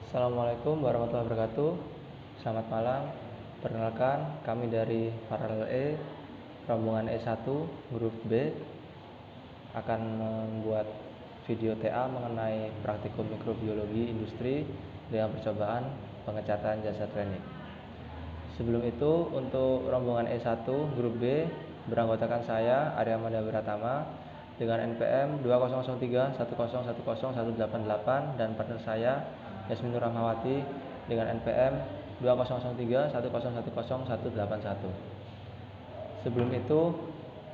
Assalamualaikum warahmatullahi wabarakatuh. Selamat malam. Perkenalkan, kami dari Paralel E, rombongan E1, grup B, akan membuat video TA mengenai praktikum mikrobiologi industri dengan percobaan pengecatan jasa training. Sebelum itu, untuk rombongan E1, grup B, beranggotakan saya, Arya Mada Wiratama, dengan NPM 200310101088 dan partner saya, Yasmin Nur Rahmawati, dengan NPM 200310101081. Sebelum itu,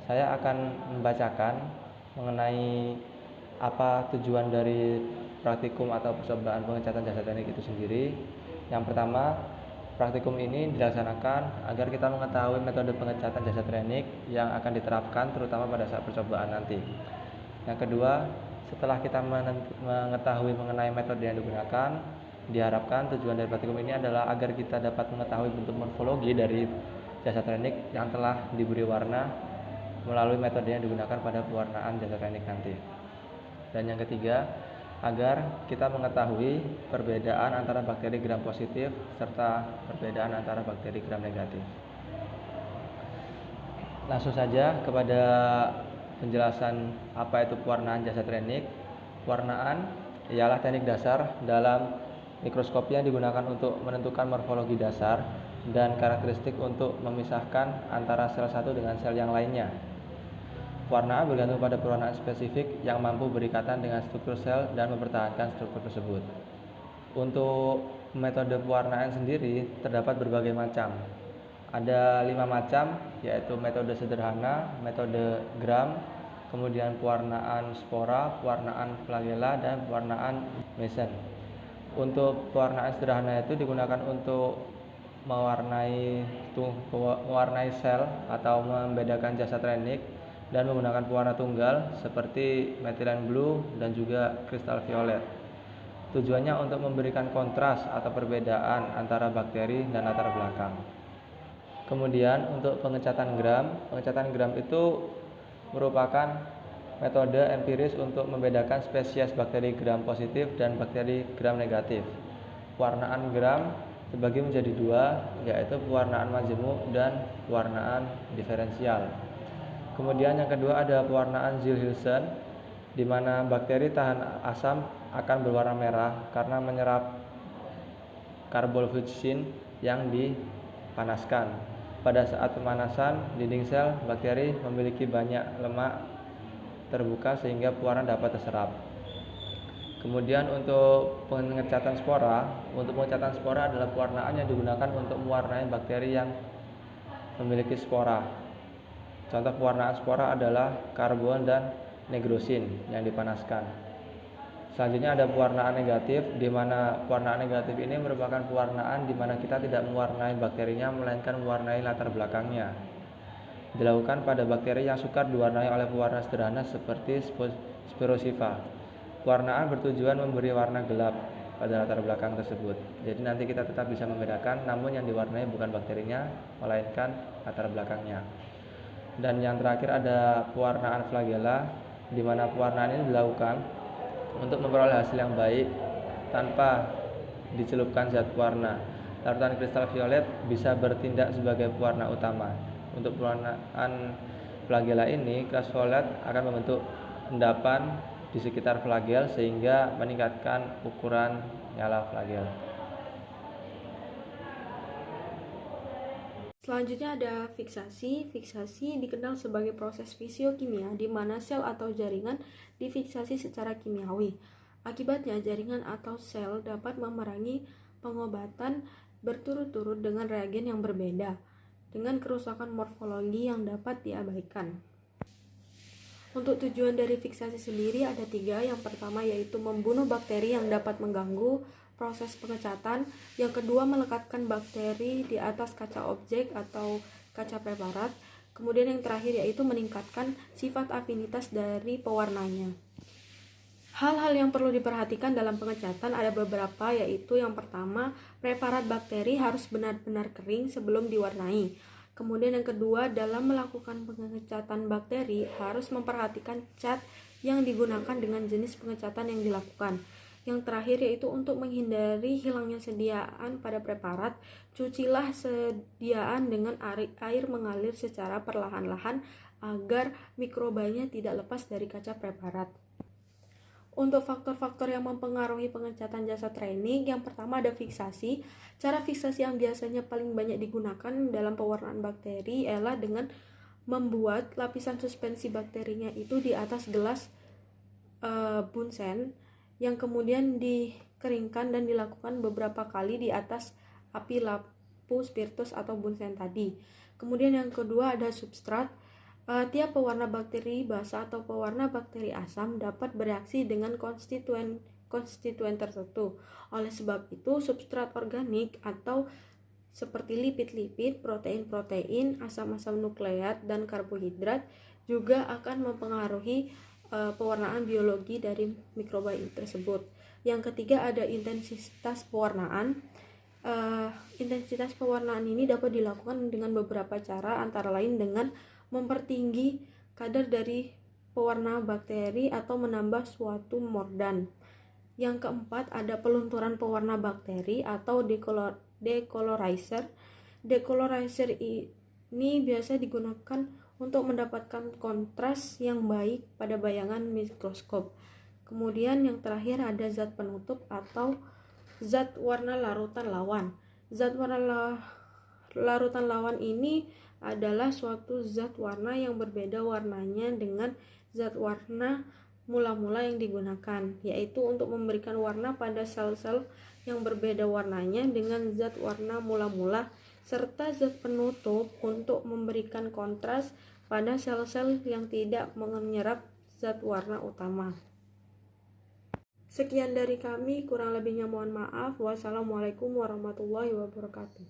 saya akan membacakan mengenai apa tujuan dari praktikum atau percobaan pengecatan jasa teknik itu sendiri. Yang pertama, praktikum ini dilaksanakan agar kita mengetahui metode pengecatan jasa teknik yang akan diterapkan terutama pada saat percobaan nanti. Yang kedua, setelah kita mengetahui mengenai metode yang digunakan, diharapkan tujuan dari praktikum ini adalah agar kita dapat mengetahui bentuk morfologi dari jasa teknik yang telah diberi warna melalui metode yang digunakan pada pewarnaan jasa teknik nanti. Dan yang ketiga, agar kita mengetahui perbedaan antara bakteri gram positif serta perbedaan antara bakteri gram negatif. Langsung saja kepada penjelasan apa itu pewarnaan jasa teknik. Pewarnaan ialah teknik dasar dalam mikroskopi yang digunakan untuk menentukan morfologi dasar dan karakteristik untuk memisahkan antara sel satu dengan sel yang lainnya. Pewarnaan bergantung pada pewarnaan spesifik yang mampu berikatan dengan struktur sel dan mempertahankan struktur tersebut. Untuk metode pewarnaan sendiri terdapat berbagai macam. Ada 5 macam, yaitu metode sederhana, metode gram, kemudian pewarnaan spora, pewarnaan flagella, dan pewarnaan meson. Untuk pewarnaan sederhana itu digunakan untuk mewarnai sel atau membedakan jasa teknik dan menggunakan pewarna tunggal seperti methylene blue dan juga kristal violet. Tujuannya untuk memberikan kontras atau perbedaan antara bakteri dan latar belakang. Kemudian untuk pengecatan gram itu merupakan metode empiris untuk membedakan spesies bakteri gram positif dan bakteri gram negatif. Pewarnaan gram terbagi menjadi 2, yaitu pewarnaan majemuk dan pewarnaan diferensial. Kemudian yang kedua ada pewarnaan Ziel-Hilsen, di mana bakteri tahan asam akan berwarna merah karena menyerap karbonfluoresin yang dipanaskan. Pada saat pemanasan dinding sel, bakteri memiliki banyak lemak terbuka sehingga pewarna dapat terserap. Kemudian untuk pengecatan spora adalah pewarnaan yang digunakan untuk mewarnai bakteri yang memiliki spora. Contoh pewarnaan spora adalah karbon dan negrosin yang dipanaskan. Selanjutnya ada pewarnaan negatif, di mana pewarnaan negatif ini merupakan pewarnaan di mana kita tidak mewarnai bakterinya melainkan mewarnai latar belakangnya. Dilakukan pada bakteri yang sukar diwarnai oleh pewarna sederhana seperti Spirosiva. Pewarnaan bertujuan memberi warna gelap pada latar belakang tersebut. Jadi nanti kita tetap bisa membedakan, namun yang diwarnai bukan bakterinya melainkan latar belakangnya. Dan yang terakhir ada pewarnaan flagella, di mana pewarnaan ini dilakukan untuk memperoleh hasil yang baik tanpa dicelupkan zat pewarna. Larutan kristal violet bisa bertindak sebagai pewarna utama. Untuk pewarnaan flagella ini, kristal violet akan membentuk endapan di sekitar flagel sehingga meningkatkan ukuran nyala flagel. Selanjutnya ada fiksasi. Fiksasi dikenal sebagai proses fisiokimia di mana sel atau jaringan difiksasi secara kimiawi. Akibatnya jaringan atau sel dapat memerangi pengobatan berturut-turut dengan reagen yang berbeda, dengan kerusakan morfologi yang dapat diabaikan. Untuk tujuan dari fiksasi sendiri ada 3. Yang pertama yaitu membunuh bakteri yang dapat mengganggu proses pengecatan. Yang kedua, melekatkan bakteri di atas kaca objek atau kaca preparat. Kemudian yang terakhir yaitu meningkatkan sifat afinitas dari pewarnanya. Hal-hal yang perlu diperhatikan dalam pengecatan ada beberapa, yaitu yang pertama, preparat bakteri harus benar-benar kering sebelum diwarnai. Kemudian yang kedua, dalam melakukan pengecatan bakteri harus memperhatikan cat yang digunakan dengan jenis pengecatan yang dilakukan. Yang terakhir yaitu untuk menghindari hilangnya sediaan pada preparat, cucilah sediaan dengan air mengalir secara perlahan-lahan agar mikrobanya tidak lepas dari kaca preparat. Untuk faktor-faktor yang mempengaruhi pengecatan jasa training, yang pertama ada fiksasi. Cara fiksasi yang biasanya paling banyak digunakan dalam pewarnaan bakteri ialah dengan membuat lapisan suspensi bakterinya itu di atas gelas bunsen yang kemudian dikeringkan dan dilakukan beberapa kali di atas api lampu spiritus atau bunsen tadi. Kemudian yang kedua ada substrat. Tiap pewarna bakteri basa atau pewarna bakteri asam dapat bereaksi dengan konstituen tertentu. Oleh sebab itu, substrat organik atau seperti lipid-lipid, protein-protein, asam-asam nukleat, dan karbohidrat juga akan mempengaruhi pewarnaan biologi dari mikroba tersebut. Yang ketiga ada intensitas pewarnaan. Intensitas pewarnaan ini dapat dilakukan dengan beberapa cara, antara lain dengan mempertinggi kadar dari pewarna bakteri atau menambah suatu mordan. Yang keempat ada pelunturan pewarna bakteri atau decolorizer. Decolorizer ini biasa digunakan untuk mendapatkan kontras yang baik pada bayangan mikroskop. Kemudian yang terakhir ada zat penutup atau zat warna larutan lawan. Zat warna larutan lawan ini adalah suatu zat warna yang berbeda warnanya dengan zat warna mula-mula yang digunakan, yaitu untuk memberikan warna pada sel-sel yang berbeda warnanya dengan zat warna mula-mula, serta zat penutup untuk memberikan kontras pada sel-sel yang tidak menyerap zat warna utama. Sekian dari kami, kurang lebihnya mohon maaf. Wassalamualaikum warahmatullahi wabarakatuh.